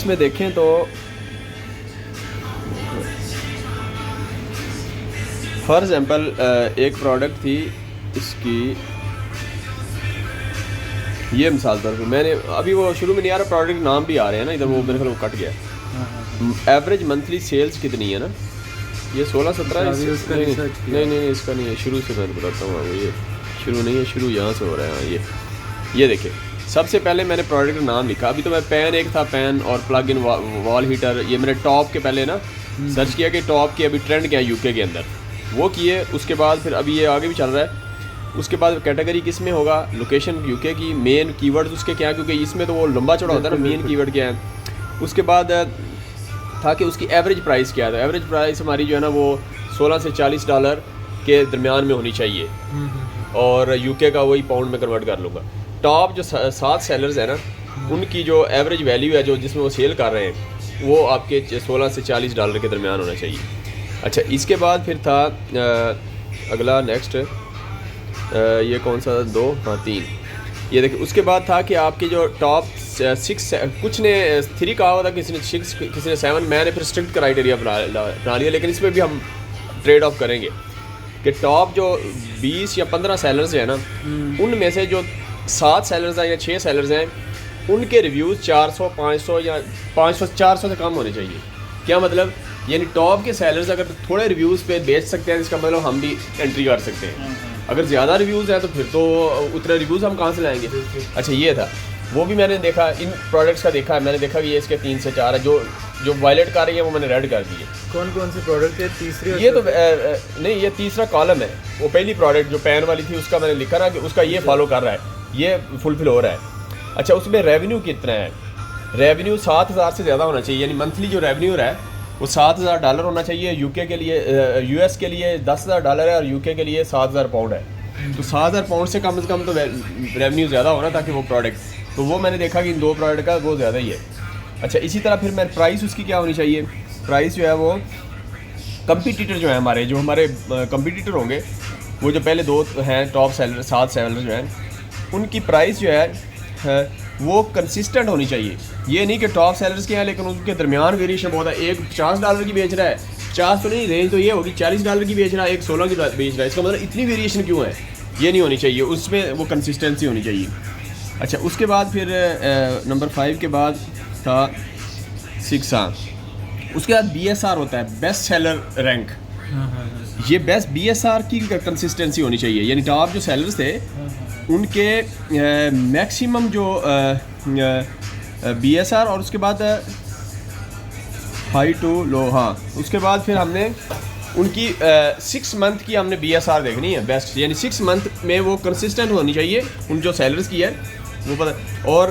इसमें देखें तो फॉर एग्ज़ाम्पल एक प्रोडक्ट थी इसकी, ये मिसाल तौर पर मैंने अभी वो शुरू में नहीं आ रहा, प्रोडक्ट नाम भी आ रहे हैं ना इधर, वो मेरे ख्याल वो कट गया। एवरेज मंथली सेल्स कितनी है ना, ये 16-17 नहीं इसका नहीं है, शुरू से मैं बताता हूँ आपको, ये शुरू नहीं है, शुरू यहाँ से हो रहा है। ये देखिए, सबसे पहले मैंने प्रोडक्ट का नाम लिखा, अभी तो मैं पेन एक था, पेन और प्लग इन वॉल हीटर, ये मैंने टॉप के पहले ना सर्च किया कि टॉप के अभी ट्रेंड क्या है यूके के अंदर, वो किए। उसके बाद फिर अभी ये आगे भी चल रहा है। उसके बाद कैटेगरी किस में होगा, लोकेशन यूके की, मेन कीवर्ड्स उसके क्या है, क्योंकि इसमें तो वो लंबा चौड़ा होता है ना, मेन कीवर्ड क्या है। उसके बाद था कि उसकी एवरेज प्राइस क्या है, एवरेज प्राइस हमारी जो है ना वो $16 से $40 के दरमियान में होनी चाहिए, और यूके का वही पाउंड में कन्वर्ट कर लूँगा। टॉप जो 7 सेलर्स हैं ना, उनकी जो एवरेज वैल्यू है जो जिसमें वो सेल कर रहे हैं, वो आपके $16 से $40 के दरमियान होना चाहिए। अच्छा, इसके बाद फिर था अगला नेक्स्ट, ये कौन सा 2 हाँ 3, ये देखिए। उसके बाद था कि आपके जो टॉप 6, कुछ ने 3 कहा हुआ था, किसी ने 6, किसी ने 7, मैंने फिर स्ट्रिक्ट क्राइटेरिया बना लिया, लेकिन इसमें भी हम ट्रेड ऑफ करेंगे कि टॉप जो 20 या 15 सेलर्स हैं ना, उनमें से जो 7 सेलर्स हैं या 6 सेलर्स हैं, उनके रिव्यूज़ 400, 500 या 500, 400 से कम होने चाहिए। क्या मतलब, यानी टॉप के सेलर्स अगर थोड़े रिव्यूज़ पे बेच सकते हैं, इसका मतलब हम भी एंट्री कर सकते हैं। अगर ज़्यादा रिव्यूज़ हैं तो फिर तो उतने रिव्यूज़ हम कहाँ से लाएंगे। अच्छा, ये था, वो भी मैंने देखा, इन प्रोडक्ट्स का देखा है मैंने, देखा कि ये इसके 3 से 4 है, जो वायलेट कर रही है वो मैंने रेड कर दी है। कौन कौन से प्रोडक्ट है? तीसरी ये तो नहीं, ये तीसरा कॉलम है। वो पहली प्रोडक्ट जो पेन वाली थी उसका मैंने लिखा ना कि उसका ये फॉलो कर रहा है, ये फुलफिल हो रहा है। अच्छा, उसमें रेवेन्यू कितना है, रेवेन्यू 7,000 से ज़्यादा होना चाहिए, यानी मंथली जो रेवेन्यू है वो $7,000 होना चाहिए। यूके के लिए, यूएस के लिए $10,000 है, और यूके के लिए 7,000 पाउंड है। तो 7,000 पाउंड से कम तो रेवेन्यू ज़्यादा होना, ताकि वो प्रोडक्ट, तो वो मैंने देखा कि इन 2 प्रोडक्ट का वो ज़्यादा ही है। अच्छा, इसी तरह फिर मैं प्राइस उसकी क्या होनी चाहिए, प्राइस जो है वो कंपटीटर जो है हमारे, जो हमारे कंपटीटर होंगे, वो जो पहले 2 हैं टॉप सेलर, 7 सेलर जो हैं, उनकी प्राइस जो है वो कंसिस्टेंट होनी चाहिए। ये नहीं कि टॉप सेलर्स के हैं लेकिन उनके दरमियान वेरिएशन बहुत है, एक $50 की बेच रहा है, 50 तो नहीं, रेंज तो ये होगी, $40 की बेच रहा है, एक 16 की बेच रहा है, इसका मतलब इतनी वेरिएशन क्यों है, ये नहीं होनी चाहिए, उसमें वो कंसिस्टेंसी होनी चाहिए। अच्छा, उसके बाद फिर नंबर 5 के बाद था 6, हाँ, उसके बाद BSR होता है, बेस्ट सेलर रैंक। ये बेस्ट BSR की कंसिस्टेंसी होनी चाहिए, यानी टॉप जो सेलर्स थे उनके मैक्सिमम जो BSR, और उसके बाद हाई टू लो, हाँ, उसके बाद फिर हमने उनकी 6 मंथ की हमने BSR देखनी है बेस्ट, यानी 6 मंथ में वो कंसिस्टेंट होनी चाहिए उन जो सेलर्स की है वो पता, और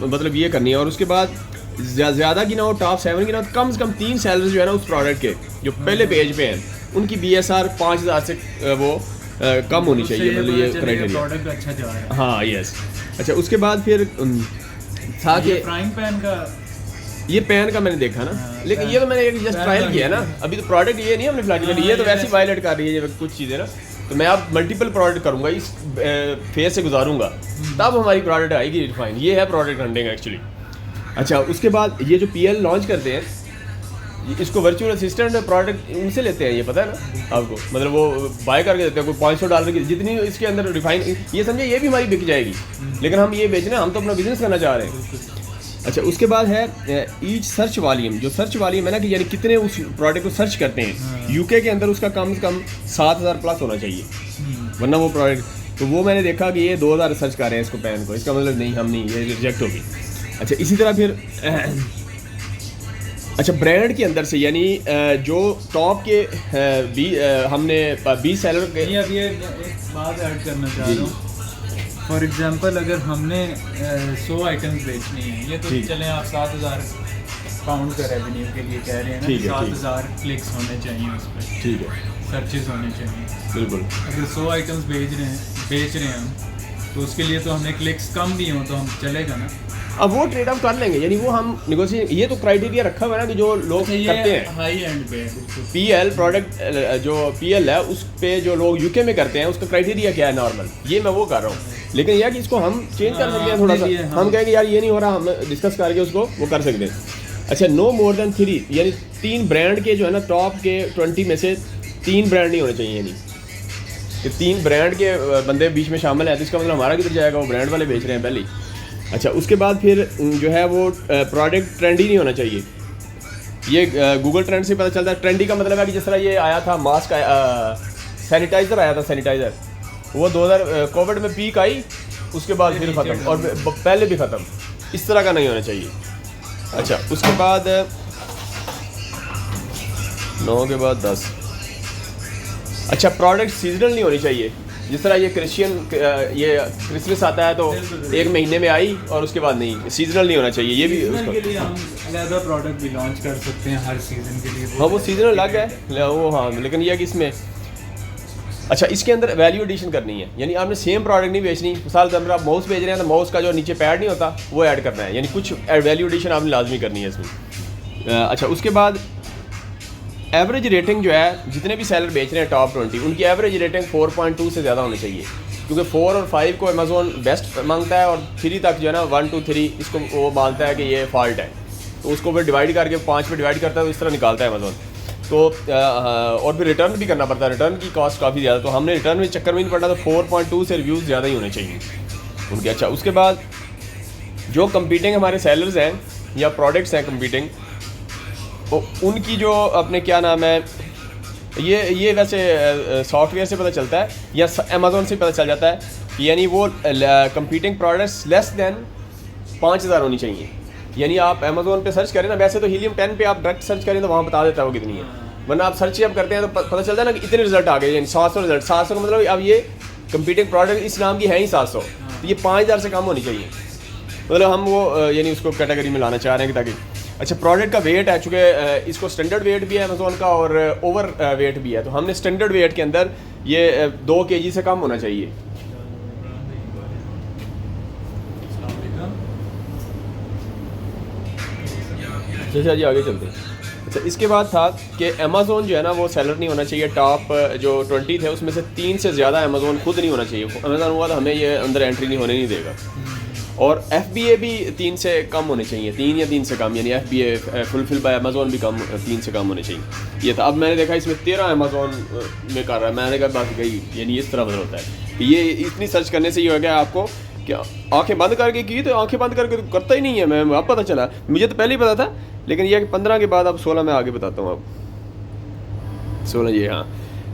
मतलब ये करनी है। और उसके बाद ज़्यादा की ना हो, टॉप 7 की ना हो, कम से कम 3 सेलर्स जो है ना उस प्रोडक्ट के जो पहले पेज पे हैं, उनकी BSR 5,000 से वो कम होनी चाहिए, मतलब ये क्राइटेरिया। प्रोडक्ट अच्छा जा रहा है। हाँ, यस। अच्छा, उसके बाद फिर था कि फ्राइंग पैन का, ये पेन का मैंने देखा ना, लेकिन ये तो मैंने एक जस्ट ट्रायल किया है ना, अभी तो प्रोडक्ट ये नहीं हमने फ्लैट वाली, ये तो वैसे ही वायलेट कर रही है कुछ चीज़ें ना, तो मैं अब मल्टीपल प्रोडक्ट करूँगा, इस फेज से गुजारूंगा, तब हमारी प्रोडक्ट आएगी रिफाइन। ये है प्रोडक्ट हंटिंग एक्चुअली। अच्छा, उसके बाद ये जो PL लॉन्च करते हैं, इसको वर्चुअल असिस्टेंट प्रोडक्ट उनसे लेते हैं, ये पता है ना आपको, मतलब वो बाय करके देते हैं, कोई $500 की जितनी इसके अंदर रिफाइन, ये समझे ये भी हमारी बिक जाएगी, लेकिन हम ये बेचना, हम तो अपना बिजनेस करना चाह रहे हैं। अच्छा, उसके बाद है ईच सर्च वॉल्यूम, जो सर्च वॉल्यूम है ना, कि यानी कितने उस प्रोडक्ट को सर्च करते हैं, यूके के अंदर उसका कम से कम 7,000 प्लस होना चाहिए, वरना वो प्रोडक्ट, तो वो मैंने देखा कि ये 2,000 सर्च कर रहे हैं इसको, पेन को, इसका मतलब नहीं, हम नहीं, ये रिजेक्ट होगी। अच्छा, इसी तरह फिर अच्छा, ब्रांड के अंदर से, यानी जो टॉप के हमने 20 सेलर के, अब ये एक बात ऐड करना चाह रहा हूँ। फॉर एग्जांपल, अगर हमने 100 आइटम्स बेचनी है, ये तो चलें आप 7,000 पाउंड का रेवेन्यू के लिए कह रहे हैं ना, 7,000 क्लिक्स होने चाहिए उस पर, ठीक है, सर्चेज होने चाहिए, बिल्कुल। अगर 100 आइटम्स बेच रहे हैं हम, तो उसके लिए तो हमें क्लिक्स कम भी हों तो हम चलेगा ना। अब वो ट्रेड ऑफ कर लेंगे, यानी वो हम नेगोशिएट, ये तो क्राइटेरिया रखा हुआ है ना कि जो लोग करते हैं हाई एंड पे PL प्रोडक्ट, जो PL है उस पे जो लोग UK में करते हैं उसका क्राइटेरिया क्या है नॉर्मल, ये मैं वो कर रहा हूँ। लेकिन यह कि इसको हम चेंज कर सकते हैं थोड़ा सा, हम कहेंगे यार ये नहीं हो रहा, हम डिस्कस करके उसको वो कर सकते हैं। अच्छा, नो मोर देन 3, यानी 3 ब्रांड के जो है ना टॉप के 20 में से 3 ब्रांड नहीं होने चाहिए, यानी कि 3 ब्रांड के बंदे बीच में शामिल है तो इसका मतलब हमारा किधर जाएगा, वो ब्रांड वाले बेच रहे हैं पहले ही। अच्छा, उसके बाद फिर जो है वो प्रोडक्ट ट्रेंडी नहीं होना चाहिए, ये गूगल ट्रेंड से पता चलता है। ट्रेंडी का मतलब है कि जिस तरह ये आया था मास्क, सैनिटाइज़र आया था, सैनिटाइज़र वो 2000 कोविड में पीक आई, उसके बाद फिर ख़त्म, और पहले भी ख़त्म, इस तरह का नहीं होना चाहिए। अच्छा, उसके बाद 9 के बाद 10। अच्छा, प्रोडक्ट सीजनल नहीं होनी चाहिए, जिस तरह ये क्रिसमस आता है तो 1 महीने में आई और उसके बाद नहीं, सीजनल नहीं होना चाहिए। ये भी उसके लिए हम अलग प्रोडक्ट भी लॉन्च कर सकते हैं हर सीज़न के लिए। हाँ, वो सीजनल अलग है वो, हाँ, लेकिन यह कि इसमें अच्छा इसके अंदर वैल्यू एडिशन करनी है, यानी आपने सेम प्रोडक्ट नहीं बेचनी। मिसाल के अंदर आप माउस बेच रहे हैं तो माउस का जो नीचे पैड नहीं होता वो ऐड करना है, यानी कुछ वैल्यू एडिशन आपने लाजमी करनी है इसमें। अच्छा, उसके बाद एवरेज रेटिंग जो है, जितने भी सेलर बेच रहे हैं टॉप 20 उनकी एवरेज रेटिंग 4.2 से ज़्यादा होनी चाहिए, क्योंकि 4 और 5 को अमेज़ोन बेस्ट मांगता है और 3 तक जो है ना 1 2 3 इसको वो मानता है कि ये फॉल्ट है, तो उसको फिर डिवाइड करके 5 पे डिवाइड करता है तो इस तरह निकालता है अमेज़ोन। तो और फिर रिटर्न भी करना पड़ता है, रिटर्न की कॉस्ट काफ़ी ज़्यादा, तो हमने रिटर्न में चक्कर में नहीं पड़ना, तो 4.2 से रिव्यूज़ ज़्यादा ही होने चाहिए उनके। अच्छा, उसके बाद जो कंपीटिंग हमारे सेलर्स हैं या प्रोडक्ट्स हैं कंपीटिंग, तो उनकी जो अपने क्या नाम है, ये वैसे सॉफ्टवेयर से पता चलता है या अमेज़ोन से पता चल जाता है, यानी वो कंपीटिंग प्रोडक्ट्स लेस दैन 5000 होनी चाहिए। यानी आप अमेज़ोन पे सर्च करें ना, वैसे तो हीलियम 10 पे आप डायरेक्ट सर्च करें तो वहाँ बता देता है वो कितनी है, वरना आप सर्च जब करते हैं तो पता चलता है ना कि इतने रिजल्ट आ गए, यानी 700 रिजल्ट। 700 का मतलब अब ये कंपीटिंग प्रोडक्ट इस नाम की है ही 700, तो ये 5000 से कम होनी चाहिए, मतलब हम वो यानी उसको कैटेगरी में लाना चाह रहे हैं कि ताकि। अच्छा, प्रोडक्ट का वेट है, चूँकि इसको स्टैंडर्ड वेट भी है अमेज़ोन का और ओवर वेट भी है, तो हमने स्टैंडर्ड वेट के अंदर ये 2 kg से कम होना चाहिए। अच्छा जी, आगे चलते हैं। अच्छा, इसके बाद था कि अमेज़ोन जो है ना वो सेलर नहीं होना चाहिए, टॉप जो 20 थे उसमें से 3 से ज़्यादा अमेज़ोन खुद नहीं होना चाहिए। अमेज़ोन हुआ तो हमें ये अंदर एंट्री नहीं होने नहीं देगा। और FBA भी 3 से कम होने चाहिए, 3 या 3 से कम, यानी FBA फुलफिल बाय अमेज़ोन भी कम 3 से कम होने चाहिए। ये था। अब मैंने देखा इसमें 13 अमेज़ोन में कर रहा है, मैंने कहा बाकी गई, यानी इस तरह बदल होता है। ये इतनी सर्च करने से ये हो गया आपको कि आंखें बंद करके की तो आंखें बंद करके तो करता ही नहीं है। मैं अब पता चला, मुझे तो पहले ही पता था, लेकिन यह 15 के बाद अब 16 में आगे बताता हूँ। अब 16 ये, हाँ।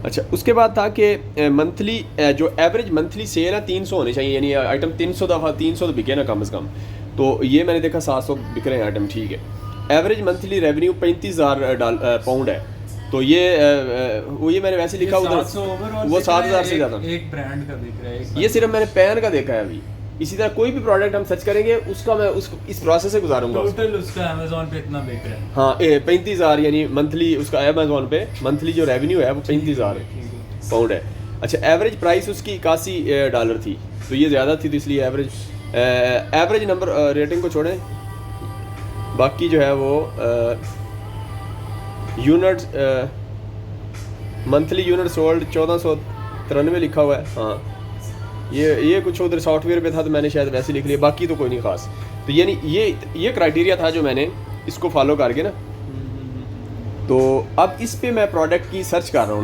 अच्छा, उसके बाद था कि मंथली जो एवरेज मंथली सेल है 300 होनी चाहिए, यानी आइटम 300 दफ़ा 300 तो बिके ना कम से कम। तो ये मैंने देखा 700 बिक रहे हैं आइटम, ठीक है। एवरेज मंथली रेवेन्यू 35,000 पाउंड है, तो ये मैंने वैसे लिखा उधर, वो 7,000 से ज़्यादा एक ब्रांड का बिक रहा है। ये सिर्फ मैंने पैन का देखा है अभी। इसी तरह कोई भी प्रोडक्ट हम सर्च करेंगे उसका मैं इस प्रोसेस से गुजारूंगा। टोटल उसका अमेज़ॉन पे इतना बिक रहा है, हाँ, 35,000 यानी मंथली उसका अमेज़ॉन पे मंथली जो रेवेन्यू है वो 35,000 पाउंड है। अच्छा, एवरेज प्राइस उसकी $81 थी, तो ये ज़्यादा थी, तो इसलिए एवरेज नंबर रेटिंग को छोड़ें, बाकी जो है वो यूनिट मंथली यूनिट सोल्ड 1493 लिखा हुआ है। हाँ, ये कुछ उधर सॉफ्टवेयर पे था तो मैंने शायद वैसे लिख लिया, बाकी तो कोई नहीं खास। तो यानी ये क्राइटेरिया था जो मैंने इसको फॉलो करके ना, तो अब इस पे मैं प्रोडक्ट की सर्च कर रहा हूँ ना।